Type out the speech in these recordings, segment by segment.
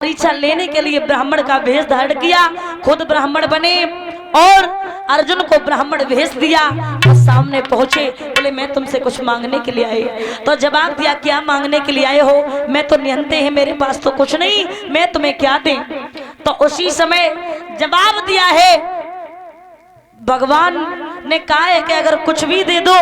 परीक्षा लेने के लिए ब्राह्मण का वेश धारण किया, खुद ब्राह्मण बने और अर्जुन को ब्राह्मण भेज दिया और सामने पहुंचे। बोले मैं तुमसे कुछ मांगने के लिए आए। तो जवाब दिया क्या मांगने के लिए आए हो? मैं तो निहत्ते हैं, मेरे पास तो कुछ नहीं, मैं तुम्हें क्या दें? तो उसी समय जवाब दिया है, भगवान ने कहा है कि अगर कुछ भी दे दो,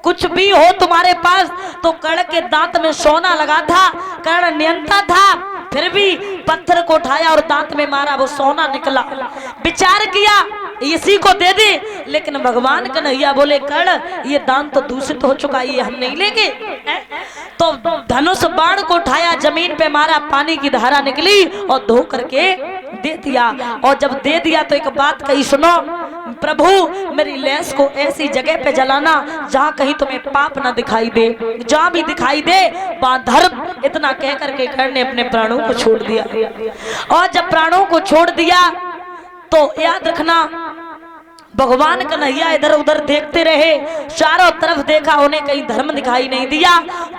कुछ भी हो तुम्हारे पास। तो कर्ण के दांत में सोना लगा था, कर्ण नियंता था, फिर भी पत्थर को उठाया और दांत में मारा, वो सोना निकला। विचार किया इसी को दे दे, लेकिन भगवान कन्हैया बोले कर्ण ये दान तो दूषित हो चुका, ये हम नहीं लेंगे। तो धनुष बाण को उठाया, जमीन पे मारा, पानी की धारा निकली और धो करके दे दिया। और जब दे दिया तो एक बात कही, सुनो प्रभु मेरी लैस को ऐसी जगह पे जलाना जहाँ कहीं तुम्हें पाप ना दिखाई दे, जहाँ भी दिखाई दे वहाँ धर्म। इतना कह करके कर्ण ने अपने प्राणों को छोड़ दिया। और जब प्राणों को छोड़ दिया तो याद रखना भगवान कन्हैया इधर उधर देखते रहे, चारों तरफ देखा, उन्हें कहीं धर्म दिखाई नहीं दिया,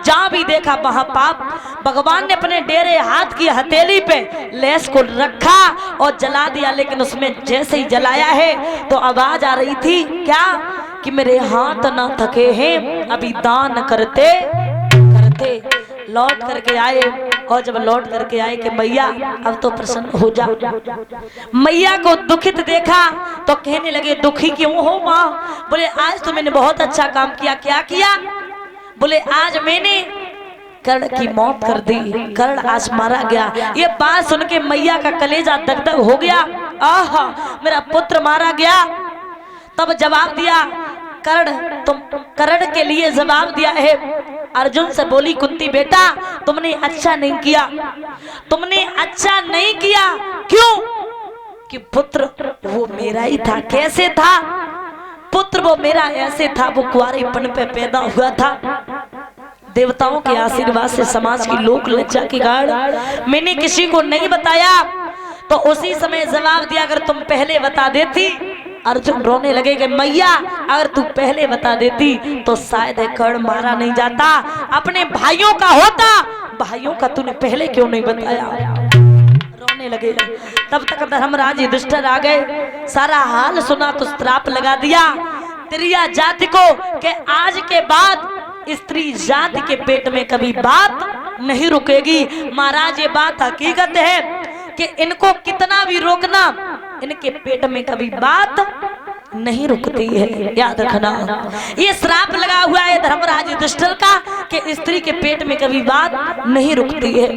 जहां भी देखा वहां पाप। भगवान ने अपने डेरे हाथ की हथेली पे लेस को रखा और जला दिया, लेकिन उसमें जैसे ही जलाया है तो आवाज आ रही थी क्या कि मेरे हाथ ना थके हैं, अभी दान करते करते। लौट करके आए और जब लौट करके आए कि मैया अब तो प्रसन्न हो जा। मैया को दुखित देखा तो कहने लगे दुखी क्यों हो माँ? बोले आज तो मैंने बहुत अच्छा काम किया। क्या किया? बोले आज मैंने कर्ण की मौत कर दी, कर्ण आज मारा गया। ये बात सुन के मैया का कलेजा दगदग हो गया, आहा मेरा पुत्र मारा गया। तब जवाब दिया कर्ण, तुम कर्ण के लिए जवाब दिया है। अर्जुन से बोली कुंती बेटा तुमने अच्छा नहीं किया, तुमने अच्छा नहीं किया। क्यों? कि पुत्र वो मेरा ही था। कैसे था पुत्र? वो मेरा ऐसे था, वो कुंवारेपन पे पैदा हुआ था, देवताओं के आशीर्वाद से, समाज की लोक लज्जा की गाड़ मैंने किसी को नहीं बताया। तो उसी समय जवाब दिया अगर तुम पहले बता देती। अर्जुन रोने लगे कि मैया अगर तू पहले बता देती तो शायद कर्ण मारा नहीं जाता, अपने भाइयों का होता, भाइयों का तूने पहले क्यों नहीं बताया? रोने लगे। तब तक धर्मराज युधिष्ठिर आ गए, सारा हाल सुना तो श्राप लगा दिया त्रिया जाति को कि आज के बाद स्त्री जाति के पेट में कभी बात नहीं रुकेगी। महाराज ये बात हकीकत है कि इनको कितना भी रोकना, इनके पेट में कभी बात नहीं रुकती है, याद रखना। ये श्राप लगा हुआ है धर्मराज युधिष्ठिर का कि स्त्री के पेट में कभी बात नहीं रुकती है।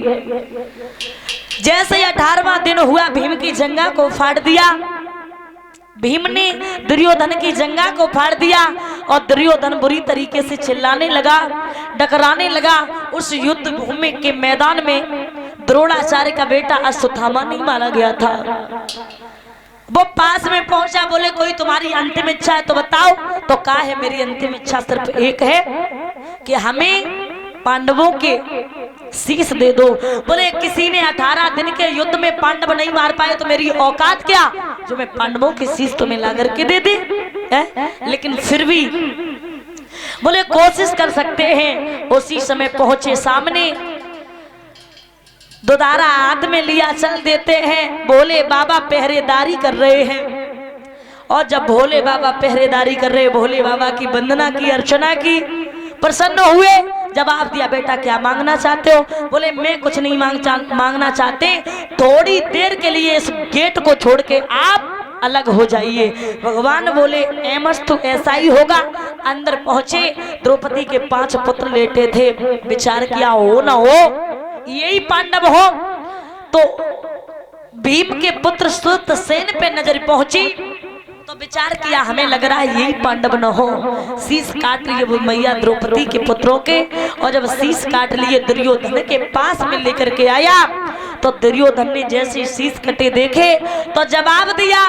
जैसे ही 18वां दिन हुआ, भीम की जंगा को फाड़ दिया। भीम ने दुर्योधन की जंगा को फाड़ दिया और दुर्योधन बुरी तरीके से चिल्लाने लगा, डकराने लगा। उस युद्ध भूमि के मैदान में द्रोणाचार्य का बेटा अश्वत्थामा नहीं मारा गया था। वो पास में पहुंचा, बोले कोई तुम्हारी अंतिम इच्छा है तो बताओ। तो कहा है मेरी अंतिम इच्छा सिर्फ एक है कि हमें पांडवों के शीश दे दो। बोले किसी ने 18 दिन के युद्ध में पांडव नहीं मार पाए तो मेरी औकात क्या जो मैं पांडवों के शीश तुम्हें ला करके दे दे है? लेकिन फिर भी बोले कोशिश कर सकते हैं। उसी समय पहुंचे सामने, दोदारा हाथ में लिया, चल देते हैं। भोले बाबा पहरेदारी कर रहे हैं और जब भोले बाबा पहरेदारी कर रहे, भोले बाबा की वंदना की, अर्चना की, प्रसन्न हुए। जवाब दिया बेटा क्या मांगना चाहते हो? बोले मैं कुछ नहीं मांगना चाहते, थोड़ी देर के लिए इस गेट को छोड़ के आप अलग हो जाइए। भगवान बोले एमस्तु ऐसा ही होगा। अंदर पहुंचे, द्रौपदी के 5 पुत्र लेटे थे। विचार किया हो ना हो यही पांडव हो। तो भीम के पुत्र सुतसेन पे नजर पहुंची तो विचार किया हमें लग रहा है यही पांडव न हो। शीश काट लिए वो मैया द्रौपदी के पुत्रों के, और जब शीश काट लिए दुर्योधन के पास में लेकर के आया तो दुर्योधन ने जैसे शीश कटे देखे तो जवाब दिया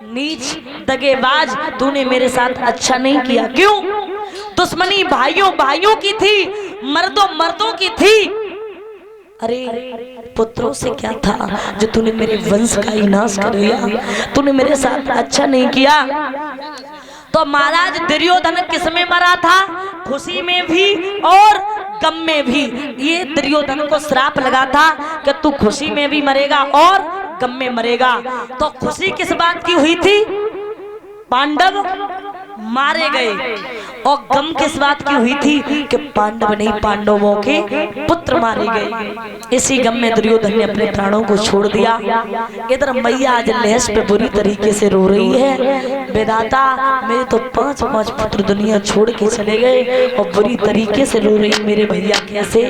नीच दगेबाज, तूने मेरे साथ अच्छा नहीं किया। क्यों? दुश्मनी भाइयों भाइयों की थी, मर्दों मर्दों की थी। अरे पुत्रों से क्या था जो तूने मेरे वंश का विनाश कर दिया, तूने मेरे साथ अच्छा नहीं किया। तो महाराज दुर्योधन किस में मरा था? खुशी में भी और गम में भी। ये दुर्योधन को श्राप लगा था कि तू खुशी में भी मरेगा और गम में मरेगा। तो खुशी किस बात की हुई थी? पांडव मारे गए। और गम किस बात की हुई थी कि पांडव नहीं, पांडवों के पुत्र मारे गए। इसी गम में दुर्योधन ने अपने प्राणों को छोड़ दिया। इधर मैया आज लहस पे बुरी तरीके से रो रही है, विधाता मेरे तो 5 पुत्र दुनिया छोड़ के चले गए और बुरी तरीके से रो रही मेरे भैया कैसे।